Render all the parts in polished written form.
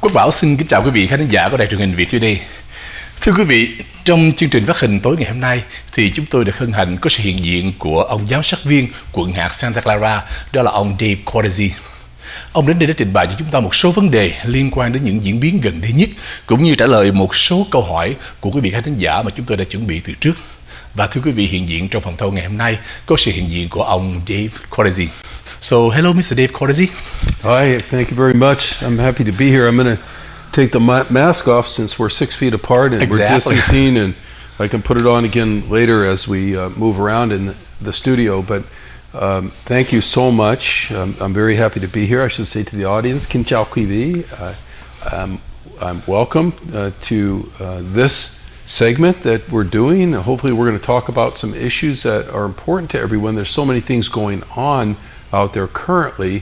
Quoc Bảo xin kính chào quý vị khán giả của đài truyền hình Việt Today. Thưa quý vị, trong chương trình phát hình tối ngày hôm nay thì chúng tôi được hân hạnh có sự hiện diện của ông giám sát viên quận hạt Santa Clara, đó là ông Dave Cortese. Ông đến đây để trình bày cho chúng ta một số vấn đề liên quan đến những diễn biến gần đây nhất, cũng như trả lời một số câu hỏi của quý vị khán giả mà chúng tôi đã chuẩn bị từ trước. Và thưa quý vị, hiện diện trong phòng thâu ngày hôm nay có sự hiện diện của ông Dave Cortese. So, hello, Mr. Dave Cortese. Hi, thank you very much. I'm happy to be here. I'm going to take the mask off since we're 6 feet apart and we're distancing, and I can put it on again later as we move around in the studio. But thank you so much. I'm very happy to be here. I should say to the audience, Kin chào quý vị. I'm welcome to this segment that we're doing. Hopefully we're going to talk about some issues that are important to everyone. There's so many things going on out there currently.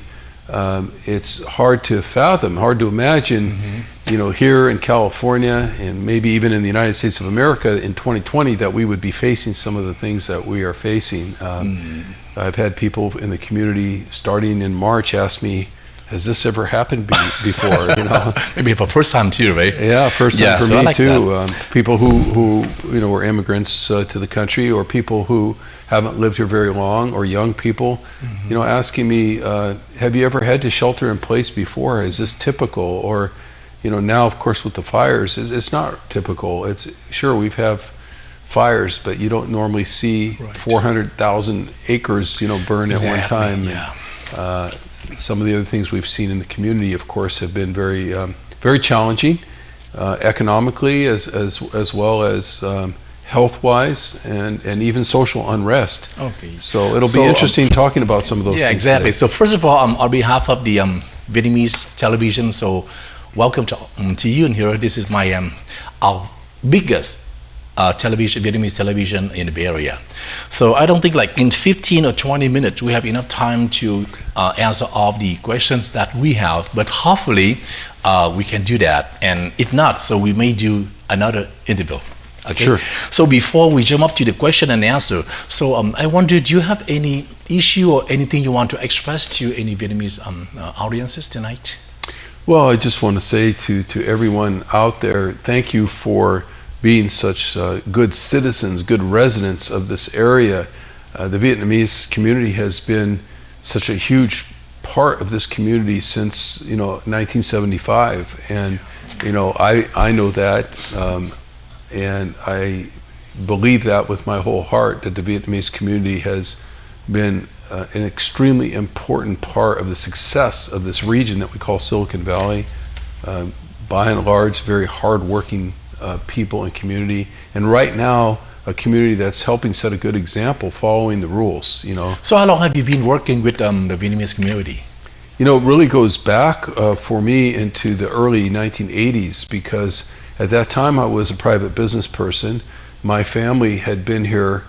It's hard to fathom, hard to imagine, here in California and maybe even in the United States of America in 2020 that we would be facing some of the things that we are facing. I've had people in the community starting in March ask me, has this ever happened before? Maybe for first time too, right? Yeah, first time for me too. People who were immigrants to the country, or people who haven't lived here very long, or young people, asking me, have you ever had to shelter in place before? Is this typical? Or, now of course with the fires, it's not typical. It's sure we've have fires, but you don't normally see 400,000 acres, burn at one time. Yeah. And, some of the other things we've seen in the community, of course, have been very, very challenging, economically as well as health-wise, and even social unrest. Okay. So it'll be interesting talking about some of those things. Yeah, exactly. Today. So first of all, on behalf of the Vietnamese television, so welcome to you in here. This is my our biggest Vietnamese television in the Bay Area. So I don't think like in 15 or 20 minutes we have enough time to answer all the questions that we have, but hopefully we can do that. And if not, so we may do another interview. Okay. Sure. So before we jump up to the question and answer, so I wonder, do you have any issue or anything you want to express to any Vietnamese audiences tonight? Well, I just want to say to everyone out there, thank you for being such good citizens, good residents of this area. The Vietnamese community has been such a huge part of this community since 1975, and I know that, and I believe that with my whole heart, that the Vietnamese community has been an extremely important part of the success of this region that we call Silicon Valley. By and large, very hard-working people and community, and right now a community that's helping set a good example, following the rules. So how long have you been working with the Vietnamese community? It really goes back for me into the early 1980s, because at that time I was a private business person. My family had been here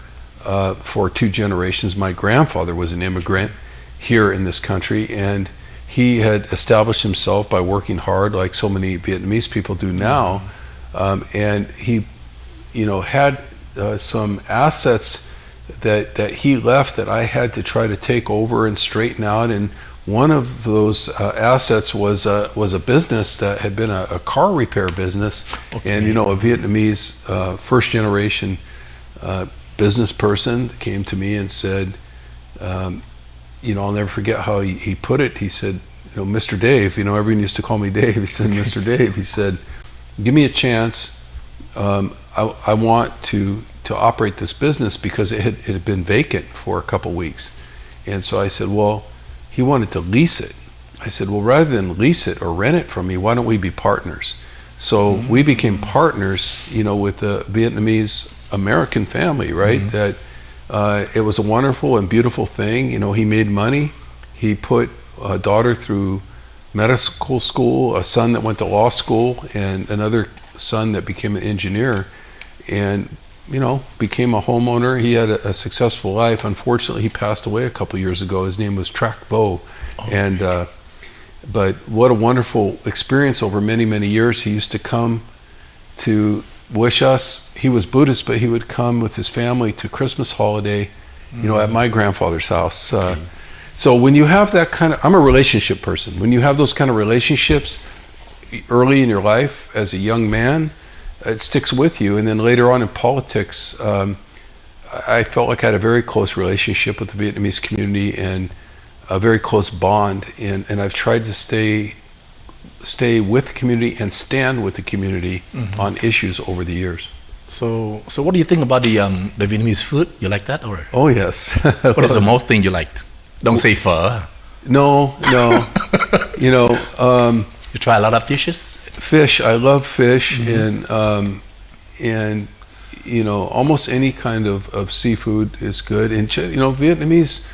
for 2 generations. My grandfather was an immigrant here in this country, and he had established himself by working hard, like so many Vietnamese people do now. And he, had some assets that he left that I had to try to take over and straighten out. And one of those assets was a business that had been a car repair business. Okay. And a Vietnamese first generation business person came to me and said, I'll never forget how he put it. He said, Mr. Dave, everyone used to call me Dave. He said, Mr. Dave, he said, give me a chance. I want to operate this business, because it had been vacant for a couple weeks. And so I said, well, he wanted to lease it. I said, well, rather than lease it or rent it from me, why don't we be partners? So we became partners, with the Vietnamese American family, right? That it was a wonderful and beautiful thing. He made money. He put a daughter through medical school, a son that went to law school, and another son that became an engineer, and became a homeowner. He had a successful life. Unfortunately, he passed away a couple years ago. His name was Quoc Bao, and but what a wonderful experience over many, many years. He used to come to wish us. He was Buddhist, but he would come with his family to Christmas holiday, at my grandfather's house. So when you have that kind of, I'm a relationship person. When you have those kind of relationships, early in your life as a young man, it sticks with you. And then later on in politics, I felt like I had a very close relationship with the Vietnamese community and a very close bond. And I've tried to stay with the community and stand with the community on issues over the years. So what do you think about the Vietnamese food? You like that, or Oh yes. what is the most thing you liked? Don't say pho. No. You know, You try a lot of dishes. fish. I love fish, and you know, almost any kind of seafood is good. And you know, Vietnamese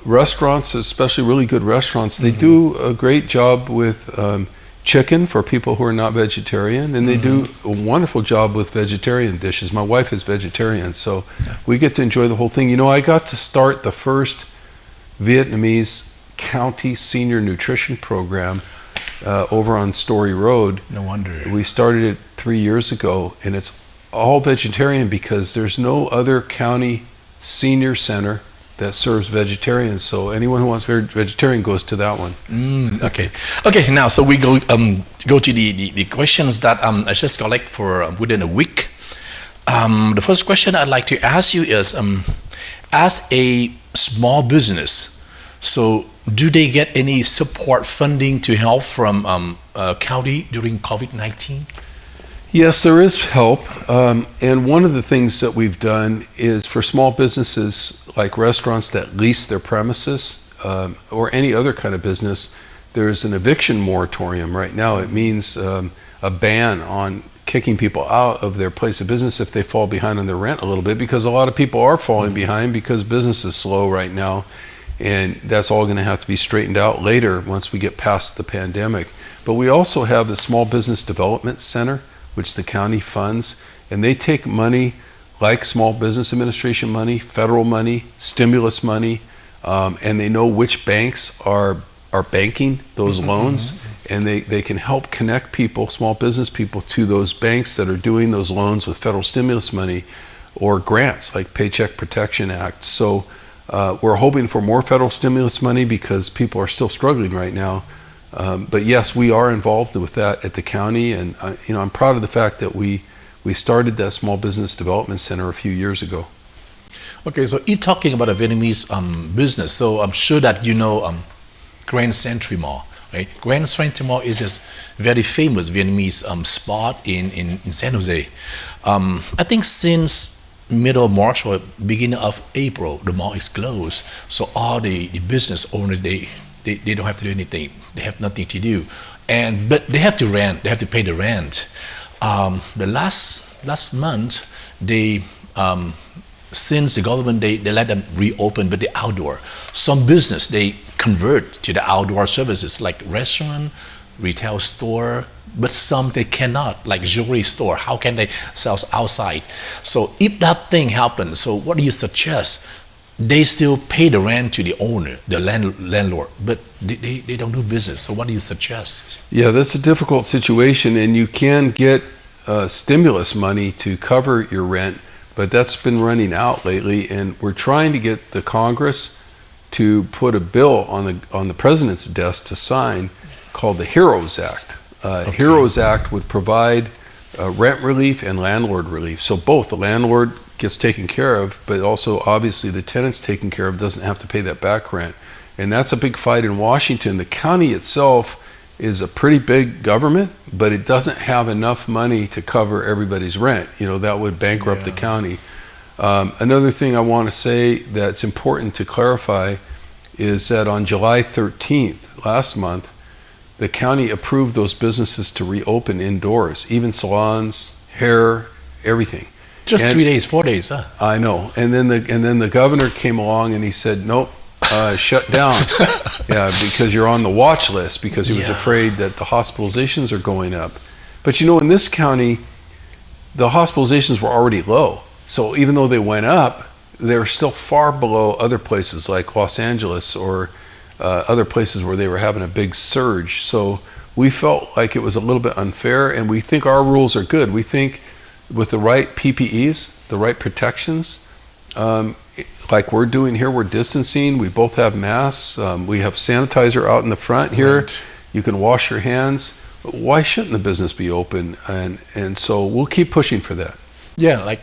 restaurants, especially really good restaurants, they do a great job with chicken for people who are not vegetarian, and they do a wonderful job with vegetarian dishes. My wife is vegetarian, so we get to enjoy the whole thing. You know, I got to start the first Vietnamese county senior nutrition program over on Story Road. No wonder. We started it 3 years ago, and it's all vegetarian because there's no other county senior center that serves vegetarians. So anyone who wants vegetarian goes to that one. Okay. Now, so we go to the questions that I just collect for within a week. The first question I'd like to ask you is, as a small business, so do they get any support funding to help from county during COVID-19? Yes, there is help. And one of the things that we've done is for small businesses like restaurants that lease their premises or any other kind of business, there's an eviction moratorium right now. It means a ban on kicking people out of their place of business if they fall behind on their rent a little bit, because a lot of people are falling behind because business is slow right now. And that's all going to have to be straightened out later once we get past the pandemic. But we also have the Small Business Development Center, which the county funds, and they take money like Small Business Administration money, federal money, stimulus money, and they know which banks are banking those loans, and they can help connect people, small business people, to those banks that are doing those loans with federal stimulus money or grants like Paycheck Protection Act. So we're hoping for more federal stimulus money because people are still struggling right now. But yes, we are involved with that at the county, and you know, I'm proud of the fact that we started that Small Business Development Center a few years ago. Okay, so if talking about a Vietnamese business, so I'm sure that you know Grand Century Mall, right? Grand Century Mall is a very famous Vietnamese spot in San Jose. I think since middle of March or beginning of April, the mall is closed. So all the business owners, they don't have to do anything. They have nothing to do, but they have to rent. They have to pay the rent. The last month, they since the government they let them reopen, but the outdoor. Some business they convert to the outdoor services like restaurant, retail store, but some they cannot, like jewelry store. How can they sell outside? So if that thing happens, so what do you suggest? They still pay the rent to the owner, the landlord, but they don't do business. So what do you suggest? Yeah, that's a difficult situation, and you can get stimulus money to cover your rent, but that's been running out lately, and we're trying to get the Congress to put a bill on the president's desk to sign called the HEROES Act. HEROES Act would provide rent relief and landlord relief. So both the landlord gets taken care of, but also obviously the tenant's taken care of, doesn't have to pay that back rent. And that's a big fight in Washington. The county itself is a pretty big government, but it doesn't have enough money to cover everybody's rent. You know, that would bankrupt the county. Another thing I want to say that's important to clarify is that on July 13th, last month, the county approved those businesses to reopen indoors, even salons, hair, everything. Just 3 days, 4 days, huh? I know. And then the governor came along and he said, nope, shut down. Yeah, because you're on the watch list, because he was afraid that the hospitalizations are going up. But you know, in this county, the hospitalizations were already low. So even though they went up, they're still far below other places like Los Angeles or other places where they were having a big surge. So we felt like it was a little bit unfair, and we think our rules are good. We think with the right PPEs, the right protections, like we're doing here, we're distancing, we both have masks, we have sanitizer out in the front here, you can wash your hands. why shouldn't the business be open? And so we'll keep pushing for that. Yeah, like,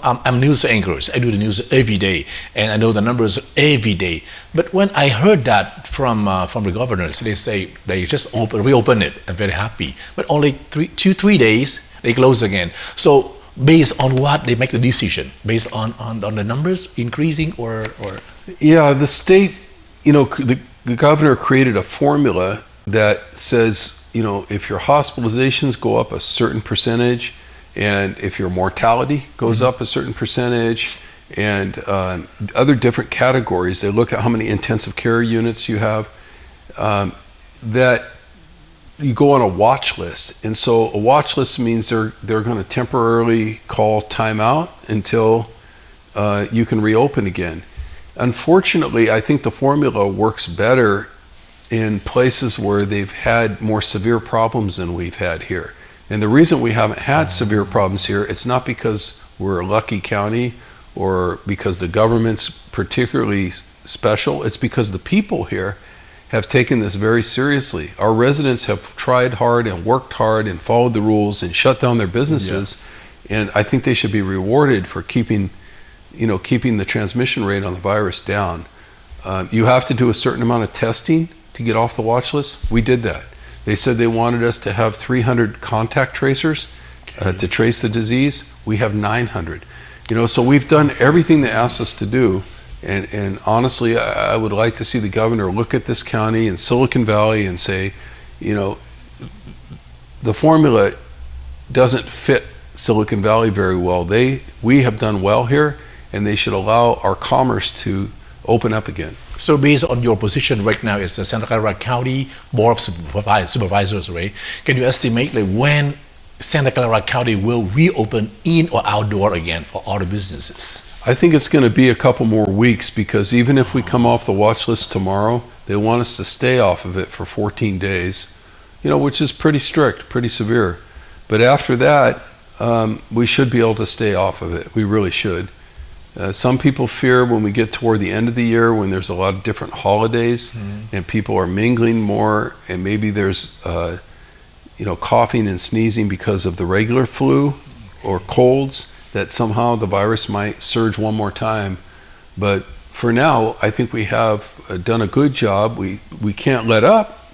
I'm news anchors. I do the news every day, and I know the numbers every day. But when I heard that from the governors, they say they just reopen it. I'm very happy. But only 3 days, they close again. So based on what they make the decision? Based on the numbers increasing or? Yeah, the state, the governor created a formula that says, if your hospitalizations go up a certain percentage, and if your mortality goes up a certain percentage, and other different categories, they look at how many intensive care units you have, that you go on a watch list. And so a watch list means they're going to temporarily call timeout until you can reopen again. Unfortunately, I think the formula works better in places where they've had more severe problems than we've had here. And the reason we haven't had severe problems here, it's not because we're a lucky county or because the government's particularly special. It's because the people here have taken this very seriously. Our residents have tried hard and worked hard and followed the rules and shut down their businesses. Yeah. And I think they should be rewarded for keeping the transmission rate on the virus down. You have to do a certain amount of testing to get off the watch list. We did that. They said they wanted us to have 300 contact tracers to trace the disease. We have 900. So we've done everything they asked us to do. And honestly, I would like to see the governor look at this county and Silicon Valley and say, the formula doesn't fit Silicon Valley very well. We have done well here, and they should allow our commerce to open up again. So based on your position right now as the Santa Clara County Board of Supervisors, right? Can you estimate when Santa Clara County will reopen in or outdoor again for all the businesses? I think it's going to be a couple more weeks, because even if we come off the watch list tomorrow, they want us to stay off of it for 14 days, which is pretty strict, pretty severe. But after that, we should be able to stay off of it. We really should. Some people fear when we get toward the end of the year, when there's a lot of different holidays and people are mingling more, and maybe there's coughing and sneezing because of the regular flu or colds, that somehow the virus might surge one more time. But for now, I think we have done a good job. We can't let up.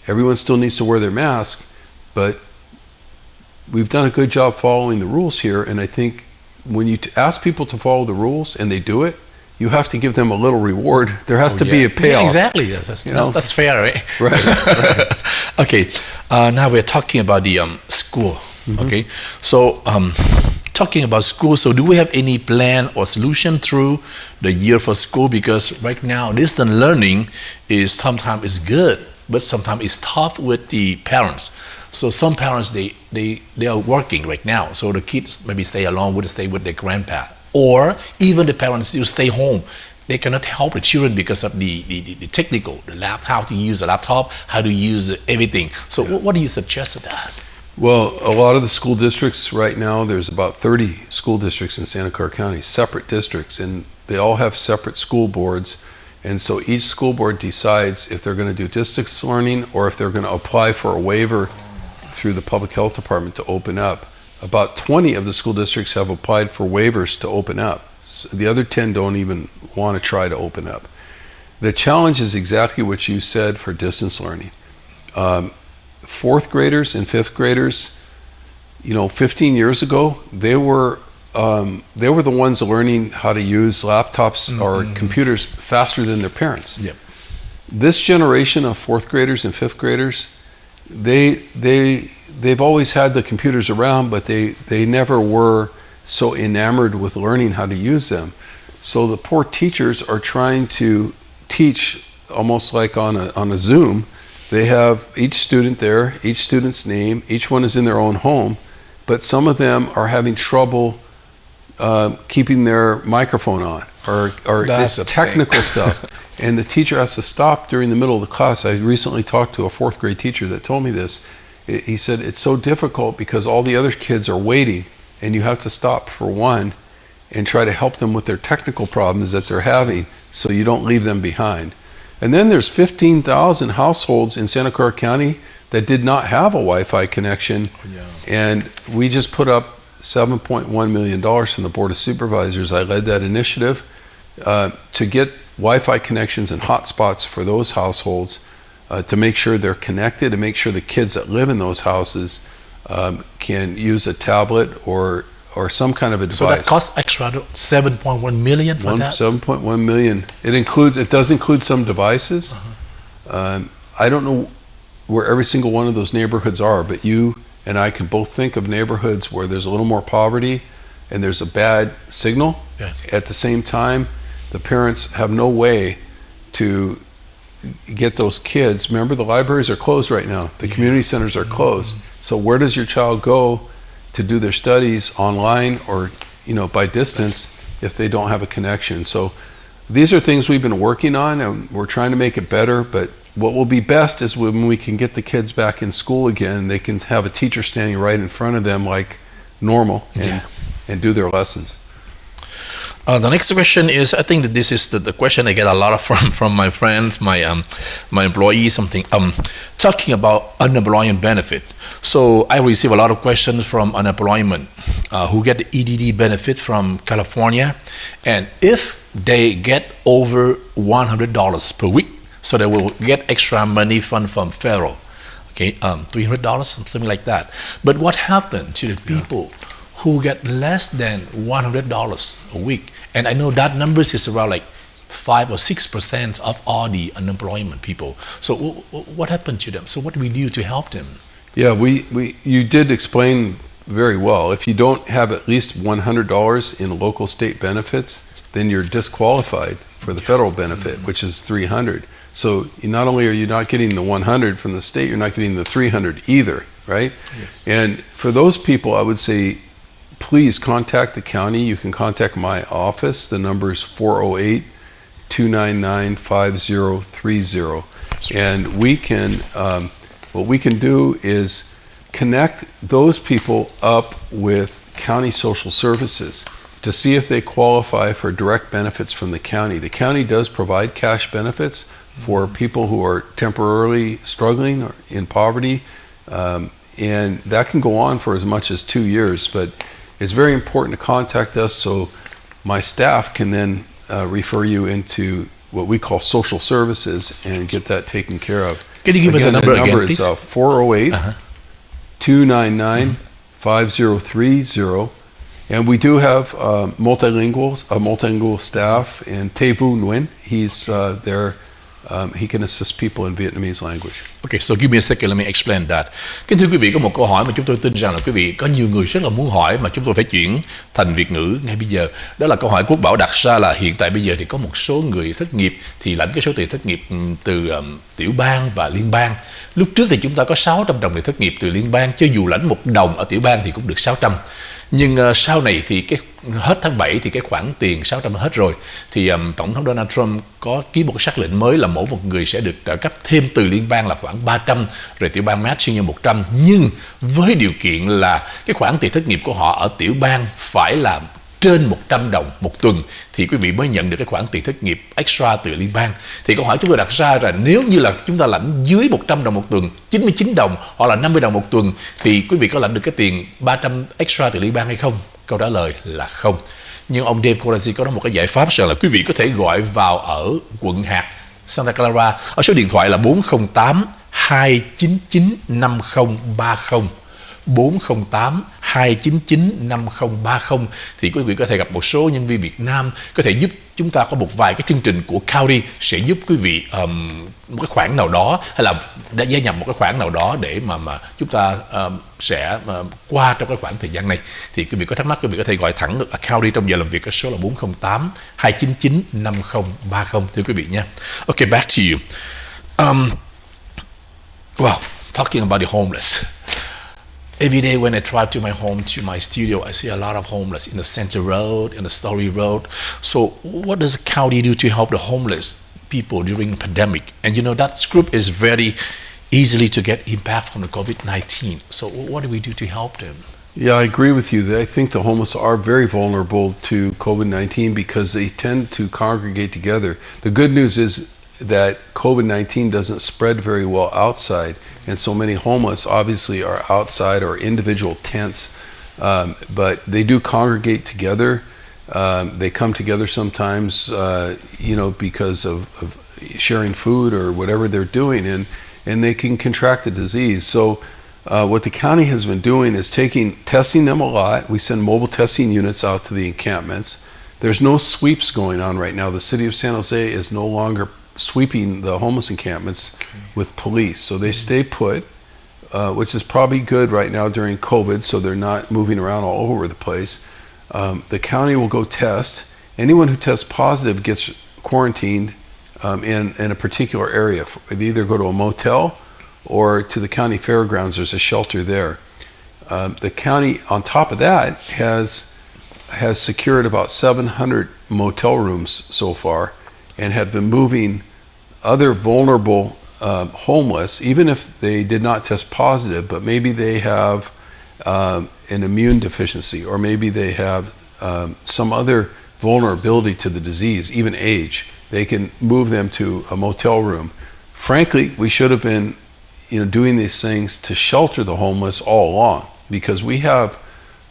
Everyone still needs to wear their mask, but we've done a good job following the rules here. And I think when you ask people to follow the rules and they do it, you have to give them a little reward. There has to be a payoff. Yeah, exactly. That's fair, right? Right. Okay. Now we're talking about the school. Okay. So talking about school, so do we have any plan or solution through the year for school? Because right now, distant learning is sometimes good, but sometimes it's tough with the parents. So some parents, they are working right now, so the kids maybe stay alone, would stay with their grandpa, or even the parents still stay home. They cannot help the children because of the technical, how to use a laptop, how to use everything. So what do you suggest to that? Well, a lot of the school districts right now, there's about 30 school districts in Santa Clara County, separate districts, and they all have separate school boards. And so each school board decides if they're going to do distance learning or if they're going to apply for a waiver through the public health department to open up. About 20 of the school districts have applied for waivers to open up. So the other 10 don't even want to try to open up. The challenge is exactly what you said for distance learning. Fourth graders and fifth graders, 15 years ago, they were the ones learning how to use laptops or computers faster than their parents. Yep. This generation of fourth graders and fifth graders, they've always had the computers around, but they never were so enamored with learning how to use them. So the poor teachers are trying to teach almost like on a Zoom. They have each student there, each student's name, each one is in their own home, but some of them are having trouble keeping their microphone on, or it's technical stuff. And the teacher has to stop during the middle of the class. I recently talked to a fourth grade teacher that told me this. He said it's so difficult because all the other kids are waiting, and you have to stop for one and try to help them with their technical problems that they're having so you don't leave them behind. And then there's 15,000 households in Santa Clara County that did not have a Wi-Fi connection. And we just put up $7.1 million from the Board of Supervisors. I led that initiative to get Wi-Fi connections and hotspots for those households, to make sure they're connected, to make sure the kids that live in those houses can use a tablet or some kind of a device. So that costs extra 7.1 million for that? 7.1 million. It does include some devices. I don't know where every single one of those neighborhoods are, but you and I can both think of neighborhoods where there's a little more poverty and there's a bad signal. Yes. At the same time, the parents have no way to get those kids. Remember, the libraries are closed right now. The community centers are closed. So where does your child go to do their studies online or, by distance if they don't have a connection? So these are things we've been working on, and we're trying to make it better. But what will be best is when we can get the kids back in school again, they can have a teacher standing right in front of them like normal and do their lessons. The next question is, I think that this is the question I get a lot of from my friends, my employees, talking about unemployment benefit. So I receive a lot of questions from unemployment who get the EDD benefit from California, and if they get over $100 per week, so they will get extra money from federal, $300, something like that. But what happened to the people who get less than $100 a week? And I know that numbers is around like 5 or 6% of all the unemployment people. So what happened to them? So what do we do to help them? Yeah, you did explain very well. If you don't have at least $100 in local state benefits, then you're disqualified for the federal benefit, which is $300. So not only are you not getting the $100 from the state, you're not getting the $300 either, right? Yes. And for those people, I would say, please contact the county. You can contact my office. The number is 408-299-5030. And we can, what we can do is connect those people up with county social services to see if they qualify for direct benefits from the county. The county does provide cash benefits for people who are temporarily struggling or in poverty. And that can go on for as much as 2 years, but it's very important to contact us so my staff can then refer you into what we call social services and get that taken care of. Can you give us a number again, please? The number is 408-299-5030. And we do have a multilingual staff, and Te Vu Nguyen, he's there. He can assist people in Vietnamese language. Okay, so give me a second, let me explain that. Kính thưa quý vị, có một câu hỏi mà chúng tôi tin rằng là quý vị có nhiều người rất là muốn hỏi mà chúng tôi phải chuyển thành Việt ngữ ngay bây giờ. Đó là câu hỏi Quoc Bao đặt ra là hiện tại bây giờ thì có một số người thất nghiệp thì lãnh cái số tiền thất nghiệp từ tiểu bang và liên bang. Lúc trước thì chúng ta có 600 đồng để thất nghiệp từ liên bang, cho dù lãnh 1 đồng ở tiểu bang thì cũng được 600. Nhưng sau này thì hết tháng 7 thì cái khoản tiền 600 hết rồi, thì Tổng thống Donald Trump có ký một sắc lệnh mới là mỗi một người sẽ được trợ cấp thêm từ liên bang là khoảng 300, rồi tiểu bang matching như 100, nhưng với điều kiện là cái khoản tiền thất nghiệp của họ ở tiểu bang phải là trên 100 đồng một tuần thì quý vị mới nhận được cái khoản tiền thất nghiệp extra từ liên bang. Thì câu hỏi chúng tôi đặt ra là nếu như là chúng ta lãnh dưới 100 đồng một tuần, 99 đồng hoặc là 50 đồng một tuần thì quý vị có lãnh được cái tiền 300 extra từ liên bang hay không? Câu trả lời là không. Nhưng ông Dave Cortese có nói một cái giải pháp rằng là quý vị có thể gọi vào ở quận hạt Santa Clara ở số điện thoại là 408-299-5030. 408-299-5030 thì quý vị có thể gặp một số nhân viên Việt Nam có thể giúp chúng ta có một vài cái chương trình của county sẽ giúp quý vị một cái khoản nào đó hay là đã gia nhập một cái khoản nào đó để mà chúng ta sẽ qua trong cái khoảng thời gian này. Thì quý vị có thắc mắc quý vị có thể gọi thẳng được county trong giờ làm việc, cái số là 408-299-5030 thưa quý vị nha. Okay, back to you. Well, talking about the homeless. Every day when I drive to my home, to my studio, I see a lot of homeless in the Center Road, in the Story Road. So what does the county do to help the homeless people during the pandemic? And you know, that group is very easily to get impact from the COVID-19. So what do we do to help them? Yeah, I agree with you. I think the homeless are very vulnerable to COVID-19 because they tend to congregate together. The good news is that COVID-19 doesn't spread very well outside, and so many homeless obviously are outside or individual tents, but they do congregate together. They come together sometimes, because of sharing food or whatever they're doing, and they can contract the disease. So what the county has been doing is testing them a lot. We send mobile testing units out to the encampments. There's no sweeps going on right now. The city of San Jose is no longer sweeping the homeless encampments with police. So they stay put, which is probably good right now during COVID, so they're not moving around all over the place. The county will go test. Anyone who tests positive gets quarantined in a particular area. They either go to a motel or to the county fairgrounds. There's a shelter there. The county, on top of that, has secured about 700 motel rooms so far, and have been moving other vulnerable homeless, even if they did not test positive, but maybe they have an immune deficiency, or maybe they have some other vulnerability to the disease, even age. They can move them to a motel room. Frankly, we should have been doing these things to shelter the homeless all along, because we have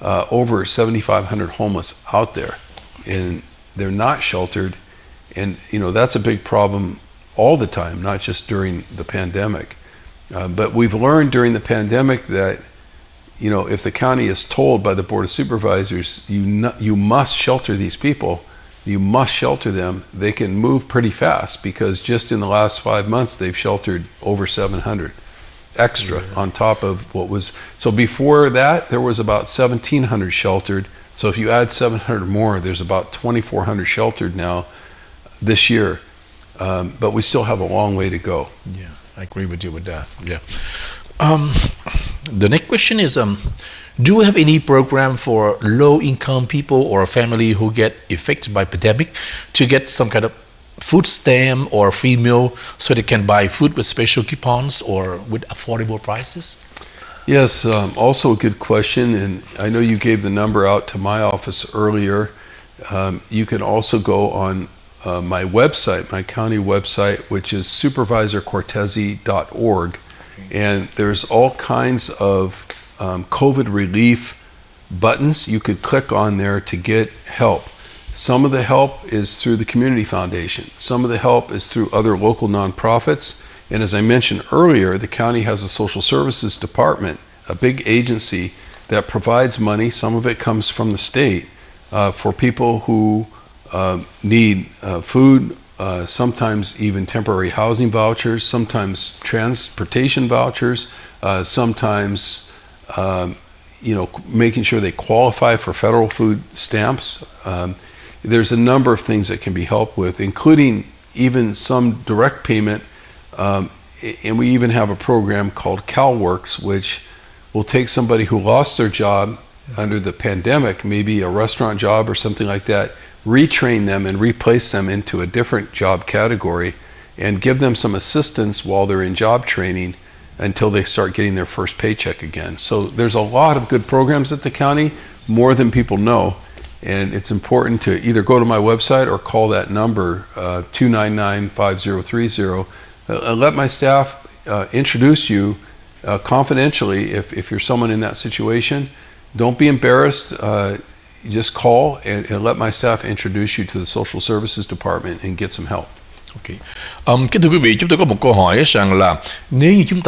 over 7,500 homeless out there, and they're not sheltered. And that's a big problem all the time, not just during the pandemic. But we've learned during the pandemic that if the county is told by the Board of Supervisors, you must shelter these people, you must shelter them, they can move pretty fast, because just in the last 5 months they've sheltered over 700 extra on top of what was. So before that there was about 1,700 sheltered. So if you add 700 more, there's about 2,400 sheltered now this year. But we still have a long way to go. Yeah, I agree with you with that. Yeah. The next question is, do we have any program for low-income people or a family who get affected by pandemic to get some kind of food stamp or free meal so they can buy food with special coupons or with affordable prices? Yes, also a good question, and I know you gave the number out to my office earlier. You can also go on my website, my county website, which is supervisorcortese.org, and there's all kinds of COVID relief buttons you could click on there to get help. Some of the help is through the Community Foundation. Some of the help is through other local nonprofits. And as I mentioned earlier, the county has a social services department, a big agency that provides money. Some of it comes from the state for people who need food, sometimes even temporary housing vouchers, sometimes transportation vouchers, sometimes making sure they qualify for federal food stamps. There's a number of things that can be helped with, including even some direct payment, and we even have a program called CalWorks, which will take somebody who lost their job under the pandemic, maybe a restaurant job or something like that, retrain them and replace them into a different job category, and give them some assistance while they're in job training until they start getting their first paycheck again. So there's a lot of good programs at the county, more than people know. And it's important to either go to my website or call that number, 299-5030. Let my staff introduce you confidentially if you're someone in that situation. Don't be embarrassed. Just call and let my staff introduce you to the Social Services Department and get some help. Okay. Kính thưa quý vị, chúng tôi có một câu hỏi rằng là nếu như chúng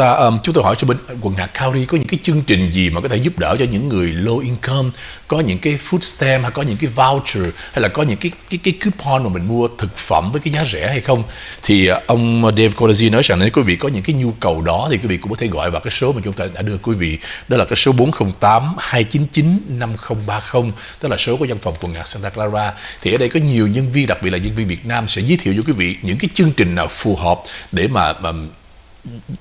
tôi hỏi cho bên quận hạt County có những cái chương trình gì mà có thể giúp đỡ cho những người low income, có những cái food stamp hay có những cái voucher hay là có những cái coupon mà mình mua thực phẩm với cái giá rẻ hay không, thì ông Dave Cortese nói rằng nếu quý vị có những cái nhu cầu đó thì quý vị cũng có thể gọi vào cái số mà chúng ta đã đưa quý vị, đó là cái số 408-299-5030, đó là số của văn phòng quận hạt Santa Clara. Thì ở đây có nhiều nhân viên, đặc biệt là nhân viên Việt Nam, sẽ giới thiệu cho quý vị những cái chương trình nào phù hợp để mà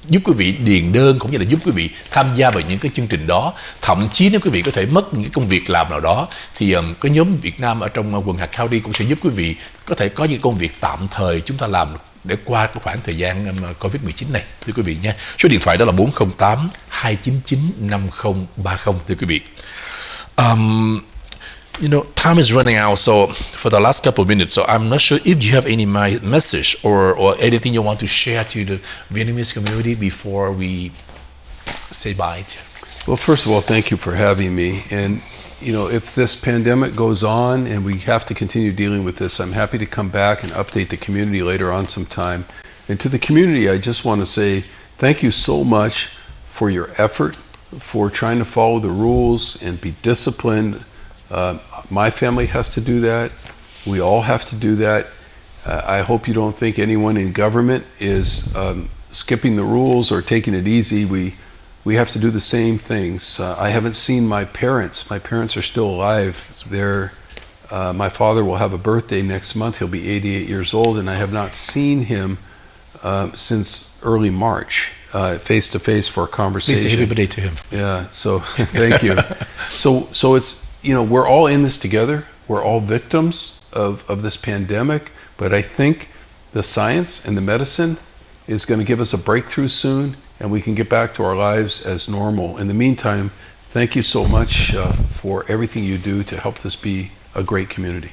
giúp quý vị điền đơn, cũng như là giúp quý vị tham gia vào những cái chương trình đó. Thậm chí nếu quý vị có thể mất những cái công việc làm nào đó thì có nhóm Việt Nam ở trong quận hạt County cũng sẽ giúp quý vị có thể có những công việc tạm thời chúng ta làm để qua cái khoảng thời gian Covid-19 này, thưa quý vị nha. Số điện thoại đó là 408-299-5030, thưa quý vị. You know, time is running out, so for the last couple of minutes, so I'm not sure if you have any message or anything you want to share to the Vietnamese community before we say bye. Well, first of all, thank you for having me. And, you know, if this pandemic goes on and we have to continue dealing with this, I'm happy to come back and update the community later on sometime. And to the community, I just want to say thank you so much for your effort, for trying to follow the rules and be disciplined. My family has to do that. We all have to do that. I hope you don't think anyone in government is skipping the rules or taking it easy. We have to do the same things. I haven't seen my parents. My parents are still alive. My father will have a birthday next month. He'll be 88 years old, and I have not seen him since early March, face to face for a conversation. Please say happy birthday to him. Yeah. So thank you. So it's, you know, we're all in this together. We're all victims of this pandemic, but I think the science and the medicine is going to give us a breakthrough soon, and we can get back to our lives as normal. In the meantime, thank you so much for everything you do to help this be a great community.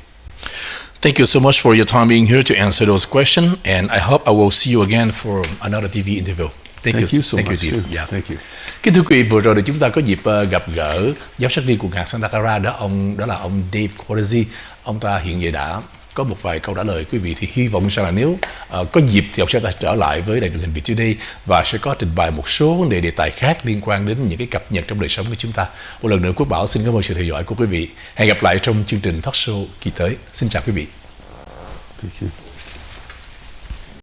Thank you so much for your time being here to answer those questions, and I hope I will see you again for another TV interview. Thank you so much. Dear. Too. Yeah. Thank you. Kính thưa quý vị, vừa rồi thì chúng ta có dịp gặp gỡ giám sát viên của hạt Santa Clara đó là ông Dave Cortese. Ông ta hiện giờ đã có một vài câu trả lời quý vị, thì hy vọng rằng là nếu có dịp thì ông sẽ trở lại với đài truyền hình Việt Today và sẽ có trình bày một số vấn đề đề tài khác liên quan đến những cái cập nhật trong đời sống của chúng ta. Một lần nữa Quoc Bảo xin cảm ơn sự theo dõi của quý vị. Hẹn gặp lại trong chương trình Talkshow kỳ tới. Xin chào quý vị. Thank you.